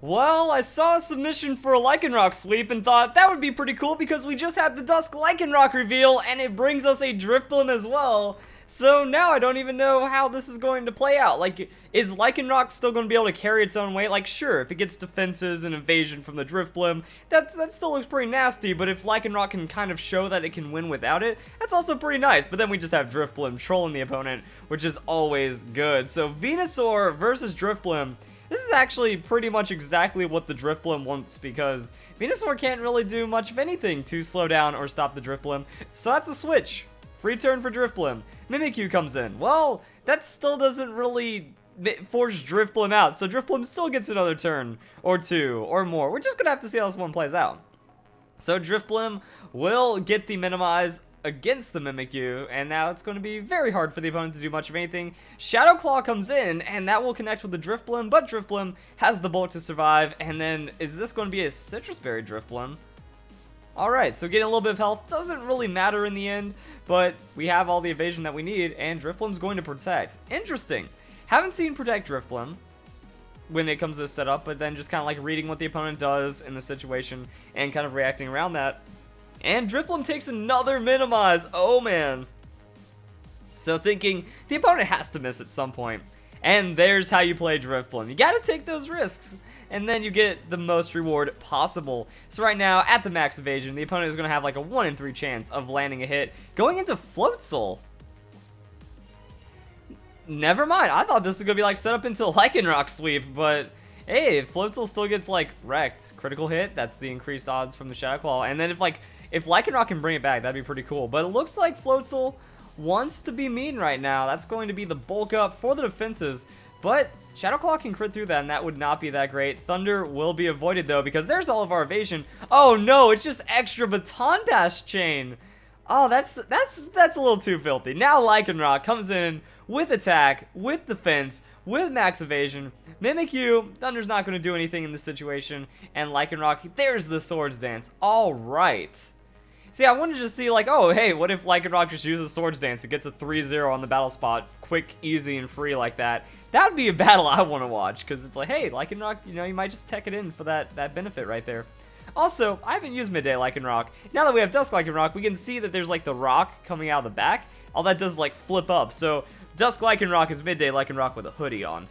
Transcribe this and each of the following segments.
Well, I saw a submission for a Lycanroc sweep and thought that would be pretty cool because we just had the Dusk Lycanroc reveal and it brings us a Drifblim as well. So now I don't even know how this is going to play out. Like, is Lycanroc still going to be able to carry its own weight? Like, sure, if it gets defenses and evasion from the Drifblim, that still looks pretty nasty, but if Lycanroc can kind of show that it can win without it, that's also pretty nice. But then we just have Drifblim trolling the opponent, which is always good. So Venusaur versus Drifblim. This is actually pretty much exactly what the Drifblim wants because Venusaur can't really do much of anything to slow down or stop the Drifblim. So that's a switch. Free turn for Drifblim. Mimikyu comes in. Well, that still doesn't really force Drifblim out. So Drifblim still gets another turn or two or more. We're just going to have to see how this one plays out. So Drifblim will get the minimize against the Mimikyu, and now it's going to be very hard for the opponent to do much of anything. Shadow Claw comes in, and that will connect with the Drifblim, but Drifblim has the bulk to survive, and then is this going to be a Citrus Berry Drifblim? Alright, so getting a little bit of health doesn't really matter in the end, but we have all the evasion that we need, and Drifblim's going to protect. Interesting. Haven't seen Protect Drifblim when it comes to this setup, but then just kind of like reading what the opponent does in the situation and kind of reacting around that. And Drifblim takes another minimize. Oh, man. So thinking the opponent has to miss at some point. And there's how you play Drifblim. You got to take those risks. And then you get the most reward possible. So right now, at the max evasion, the opponent is going to have like a 1 in 3 chance of landing a hit. Going into Floatzel. Never mind. I thought this was going to be like set up into Lycanroc sweep. But hey, Floatzel still gets like wrecked. Critical hit. That's the increased odds from the Shadow Claw. And then if Lycanroc can bring it back, that'd be pretty cool. But it looks like Floatzel wants to be mean right now. That's going to be the bulk up for the defenses. But Shadow Claw can crit through that, and that would not be that great. Thunder will be avoided, though, because there's all of our evasion. Oh, no, it's just extra Baton Pass chain. Oh, that's a little too filthy. Now Lycanroc comes in with attack, with defense, with max evasion. Mimikyu, Thunder's not going to do anything in this situation. And Lycanroc, there's the Swords Dance. All right. See, I wanted to see, like, oh, hey, what if Lycanroc just uses Swords Dance? It gets a 3-0 on the battle spot, quick, easy, and free like that. That would be a battle I want to watch, because it's like, hey, Lycanroc, you know, you might just tech it in for that benefit right there. Also, I haven't used Midday Lycanroc. Now that we have Dusk Lycanroc, we can see that there's, like, the rock coming out of the back. All that does is, like, flip up. So, Dusk Lycanroc is Midday Lycanroc with a hoodie on.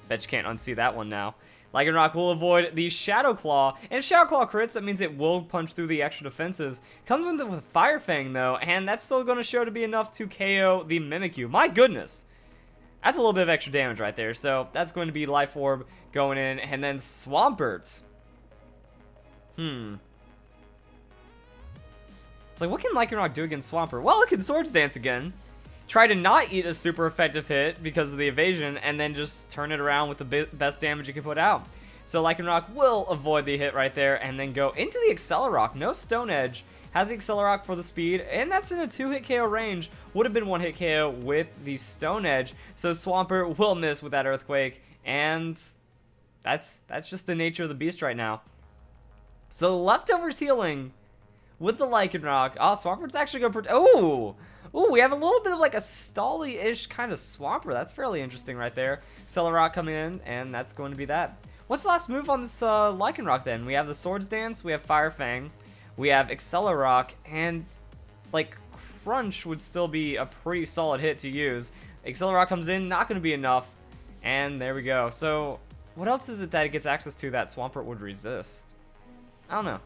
Bet you can't unsee that one now. Lycanroc will avoid the Shadow Claw, and if Shadow Claw crits, that means it will punch through the extra defenses. Comes with Fire Fang, though, and that's still going to show to be enough to KO the Mimikyu. My goodness! That's a little bit of extra damage right there, so that's going to be Life Orb going in, and then Swampert. It's like, what can Lycanroc do against Swampert? Well, it can Swords Dance again. Try to not eat a super effective hit because of the evasion, and then just turn it around with the best damage you can put out. So Lycanroc will avoid the hit right there, and then go into the Accelerock. No Stone Edge. Has the Accelerock for the speed, and that's in a 2-hit KO range. Would have been 1-hit KO with the Stone Edge. So Swampert will miss with that Earthquake, and that's just the nature of the beast right now. So Leftovers healing with the Lycanroc. Oh, Swampert's actually going to... Oh! Ooh, we have a little bit of like a Stally-ish kind of Swampert. That's fairly interesting right there. Accelerock coming in, and that's going to be that. What's the last move on this Lycanroc then? We have the Swords Dance, we have Fire Fang, we have Accelerock, and like Crunch would still be a pretty solid hit to use. Accelerock comes in, not going to be enough, and there we go. So what else is it that it gets access to that Swampert would resist? I don't know.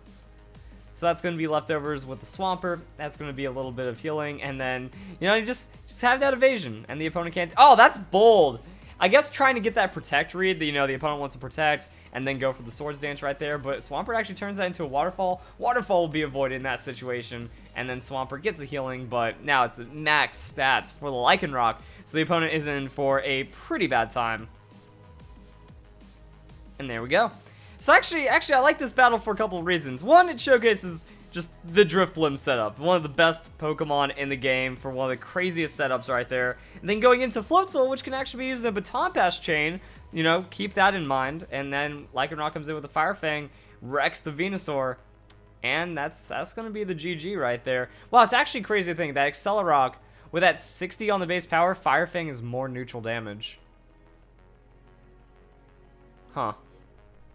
So that's going to be Leftovers with the Swampert. That's going to be a little bit of healing. And then, you know, you just have that evasion. And the opponent can't... Oh, that's bold. I guess trying to get that Protect read. You know, the opponent wants to Protect and then go for the Swords Dance right there. But Swampert actually turns that into a Waterfall. Waterfall will be avoided in that situation. And then Swampert gets the healing. But now it's max stats for the Lycanroc. So the opponent is in for a pretty bad time. And there we go. So actually, I like this battle for a couple of reasons. One, it showcases just the Drifblim setup. One of the best Pokemon in the game for one of the craziest setups right there. And then going into Floatzel, which can actually be used in a Baton Pass chain. You know, keep that in mind. And then Lycanroc comes in with a Fire Fang, wrecks the Venusaur. And that's going to be the GG right there. Well, it's actually crazy to think that Accelerock, with that 60 on the base power, Fire Fang is more neutral damage. Huh.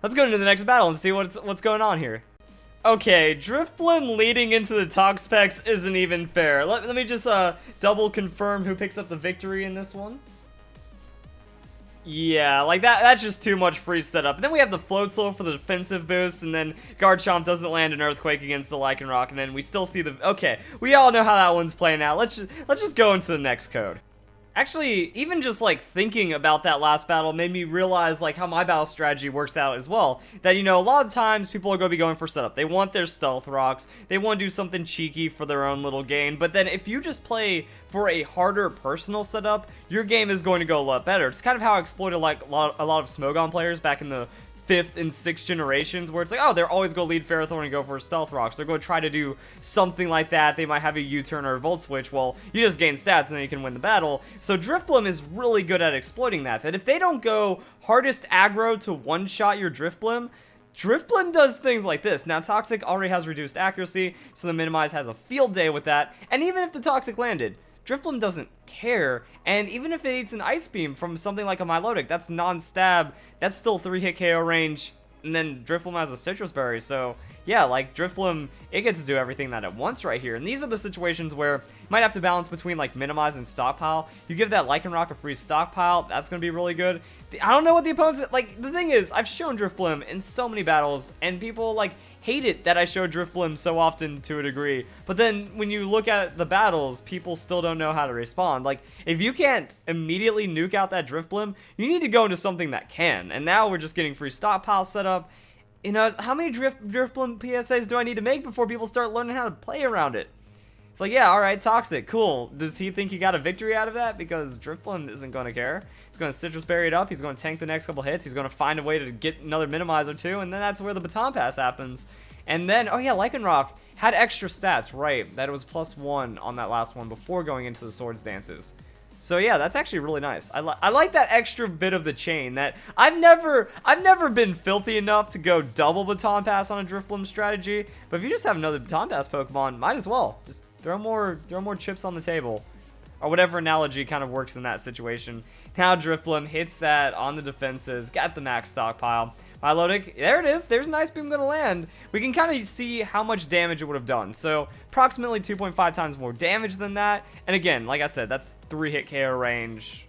Let's go into the next battle and see what's going on here. Okay, Drifblim leading into the Toxapex isn't even fair. Let me just double confirm who picks up the victory in this one. Yeah, like that's just too much free setup. Then we have the Floatzel for the defensive boost, and then Garchomp doesn't land an Earthquake against the Lycanroc, and then we still see the... Okay, we all know how that one's playing out. Let's just go into the next code. Actually, even just like thinking about that last battle made me realize like how my battle strategy works out as well. That, you know, a lot of times people are going to be going for setup. They want their stealth rocks. They want to do something cheeky for their own little gain. But then if you just play for a harder personal setup, your game is going to go a lot better. It's kind of how I exploited like a lot of Smogon players back in the 5th and 6th generations, where it's like, oh, they're always going to lead Ferrothorn and go for Stealth Rocks. They're going to try to do something like that. They might have a U-turn or a Volt Switch. Well, you just gain stats and then you can win the battle. So Drifblim is really good at exploiting that. That if they don't go hardest aggro to one-shot your Drifblim, Drifblim does things like this. Now, Toxic already has reduced accuracy, so the Minimize has a field day with that. And even if the Toxic landed, Drifblim doesn't care, and even if it eats an Ice Beam from something like a Milotic, that's non-stab, that's still 3-hit KO range, and then Drifblim has a Citrus Berry, so yeah, like Drifblim, it gets to do everything that it wants right here, and these are the situations where you might have to balance between like Minimize and Stockpile. You give that Lycanroc a free Stockpile, that's going to be really good. I don't know what the opponents, like, the thing is, I've shown Drifblim in so many battles, and people, like, hate it that I show Drifblim so often to a degree, but then when you look at the battles, people still don't know how to respond. Like, if you can't immediately nuke out that Drifblim, you need to go into something that can, and now we're just getting free Stockpile set up. You know, how many Drifblim PSAs do I need to make before people start learning how to play around it? It's like, yeah, alright, Toxic, cool. Does he think he got a victory out of that? Because Drifblim isn't going to care. He's going to Citrus Berry it up, he's going to tank the next couple hits, he's going to find a way to get another Minimize or two, and then that's where the Baton Pass happens. And then, oh yeah, Lycanroc had extra stats, right, that it was +1 on that last one before going into the Swords Dances. So yeah, that's actually really nice. I like that extra bit of the chain. That I've never been filthy enough to go double Baton Pass on a Drifblim strategy, but if you just have another Baton Pass Pokemon, might as well. Just throw more chips on the table. Or whatever analogy kind of works in that situation. Now Drifblim hits that on the defenses, got the max stockpile. Milotic, there it is, there's an Ice Beam gonna land. We can kind of see how much damage it would have done. So, approximately 2.5 times more damage than that. And again, like I said, that's 3-hit KO range.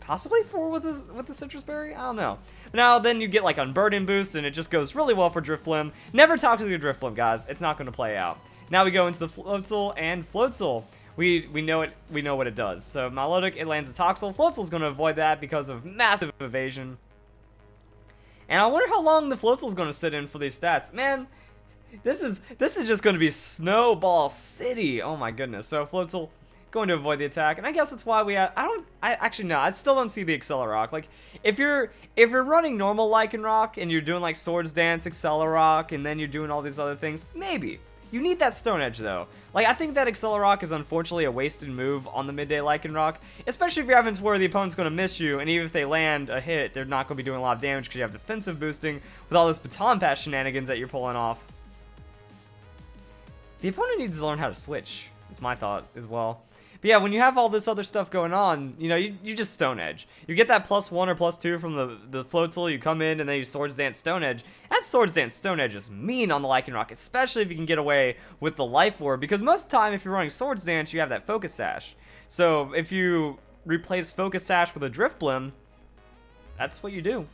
Possibly 4 with the Citrus Berry? I don't know. Now, then you get like Unburden Boost, and it just goes really well for Drifblim. Never talk to the Drifblim, guys. It's not gonna play out. Now we go into the Floatzel, and Floatzel, we know what it does. So, Milotic, it lands a Toxel. Floatzel's gonna avoid that because of massive evasion. And I wonder how long the Floatzel's going to sit in for these stats. Man, this is just going to be Snowball City. Oh my goodness. So Floatzel going to avoid the attack. And I guess that's why we have... Actually, no. I still don't see the Accelerock. Like, if you're running normal Lycanroc and you're doing like Swords Dance, Accelerock, and then you're doing all these other things, maybe. You need that Stone Edge, though. Like, I think that Accelerock is unfortunately a wasted move on the Midday Lycanroc, especially if you're having to where the opponent's going to miss you, and even if they land a hit, they're not going to be doing a lot of damage because you have defensive boosting with all this Baton Pass shenanigans that you're pulling off. The opponent needs to learn how to switch, is my thought as well. But yeah, when you have all this other stuff going on, you know, you just Stone Edge. You get that +1 or +2 from the Floatzel, you come in, and then you Swords Dance Stone Edge. That Swords Dance Stone Edge is mean on the Lycanroc, especially if you can get away with the Life Orb, because most of the time, if you're running Swords Dance, you have that Focus Sash. So if you replace Focus Sash with a Drifblim, that's what you do.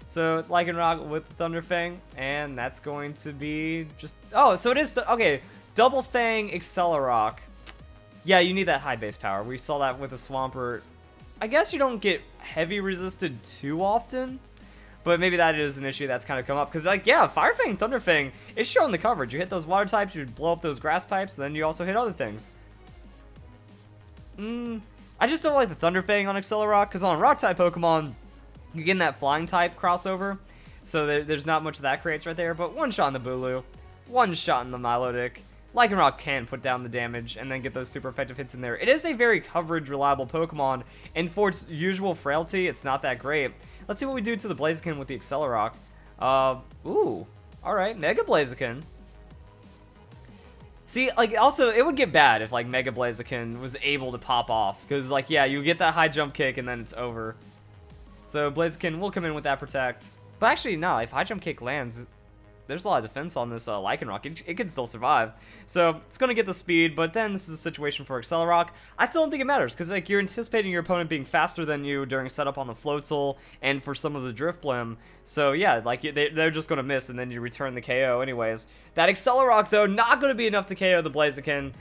So Lycanroc with Thunder Fang, and that's going to be just... Oh, so it is the... Okay, Double Fang Accelerock. Yeah, you need that high base power. We saw that with a Swampert. I guess you don't get heavy resisted too often, but maybe that is an issue that's kind of come up. Because, like, yeah, Fire Fang, Thunder Fang is showing the coverage. You hit those water types, you blow up those grass types, and then you also hit other things. I just don't like the Thunder Fang on Accelerock, because on Rock type Pokemon, you're getting that Flying type crossover. So there's not much that creates right there, but one shot in the Bulu, one shot in the Milotic. Lycanroc can put down the damage and then get those super effective hits in there. It is a very coverage reliable Pokemon, and for its usual frailty, it's not that great. Let's see what we do to the Blaziken with the Accelerock. Ooh, alright, Mega Blaziken. See, like, also, it would get bad if, like, Mega Blaziken was able to pop off, because, like, yeah, you get that high jump kick and then it's over. So Blaziken will come in with that Protect. But actually, no, if High Jump Kick lands, there's a lot of defense on this Lycanroc. It can still survive. So it's going to get the speed, but then this is a situation for Accelerock. I still don't think it matters, because like you're anticipating your opponent being faster than you during setup on the Floatzel and for some of the Drifblim. So yeah, like they're just going to miss, and then you return the KO anyways. That Accelerock, though, not going to be enough to KO the Blaziken.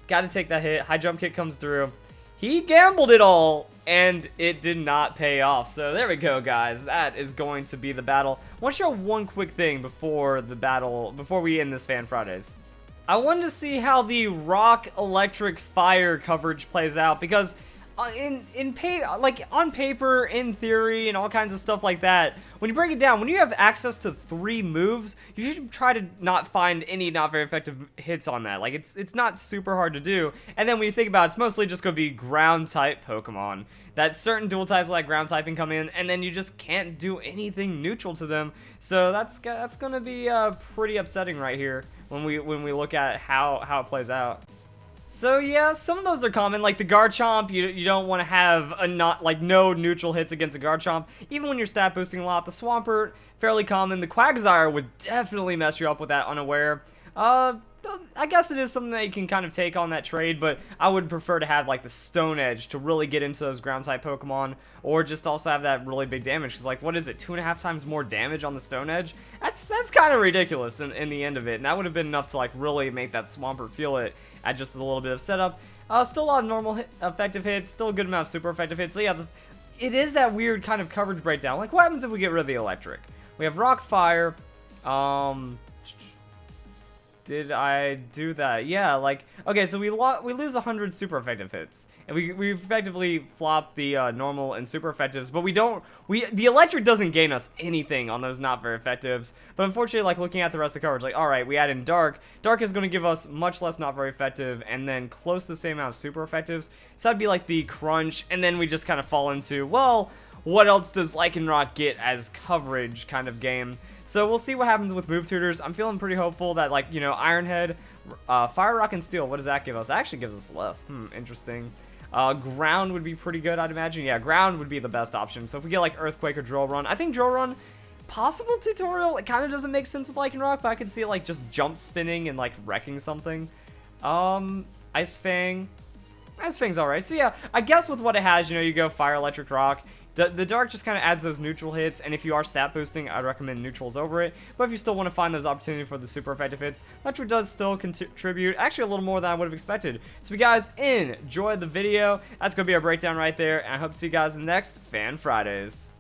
Got to take that hit. High Jump Kick comes through. He gambled it all, and it did not pay off. So there we go, guys. That is going to be the battle. I want to show one quick thing before the battle, before we end this Fan Fridays. I wanted to see how the Rock, Electric, Fire coverage plays out, because on paper, in theory, and all kinds of stuff like that, when you break it down, when you have access to 3 moves, you should try to not find any not very effective hits on that. Like, it's not super hard to do. And then when you think about it, it's mostly just going to be ground-type Pokemon. That certain dual types like ground typing come in, and then you just can't do anything neutral to them. So that's going to be pretty upsetting right here when we look at how it plays out. So yeah, some of those are common, like the Garchomp. You don't want to have no neutral hits against a Garchomp, even when you're stat boosting a lot. The Swampert, fairly common. The Quagsire would definitely mess you up with that unaware. I guess it is something that you can kind of take on that trade, but I would prefer to have like the Stone Edge to really get into those ground type Pokemon, or just also have that really big damage, because like, what is it, 2.5 times more damage on the Stone Edge? That's kind of ridiculous in the end of it, and that would have been enough to like really make that Swampert feel it at just a little bit of setup. Still a lot of normal effective hits, still a good amount of super effective hits. So yeah, it is that weird kind of coverage breakdown. Like, what happens if we get rid of the Electric? We have Rock, Fire. Did I do that? Yeah, like, okay, so we lose 100 super effective hits, and we effectively flop the normal and super effectives, but the Electric doesn't gain us anything on those not very effectives. But unfortunately, like, looking at the rest of the coverage, like, all right, we add in Dark. Dark is going to give us much less not very effective, and then close to the same amount of super effectives. So that'd be like the Crunch, and then we just kind of fall into, well, what else does Lycanroc get as coverage kind of game? So we'll see what happens with move tutors. I'm feeling pretty hopeful that, like, you know, Iron Head, Fire, Rock, and Steel, what does that give us? That actually gives us less. Interesting. Ground would be pretty good, I'd imagine. Yeah, Ground would be the best option. So if we get, like, Earthquake or Drill Run, I think Drill Run, possible tutorial. It kind of doesn't make sense with Lycanroc, but I could see it, like, just jump spinning and, like, wrecking something. Ice Fang. Ice Fang's alright. So yeah, I guess with what it has, you know, you go Fire, Electric, Rock. The Dark just kind of adds those neutral hits, and if you are stat boosting, I'd recommend neutrals over it. But if you still want to find those opportunities for the super effective hits, Electric does still contribute, actually a little more than I would have expected. So if you guys enjoyed the video, that's going to be our breakdown right there, and I hope to see you guys in the next Fan Fridays.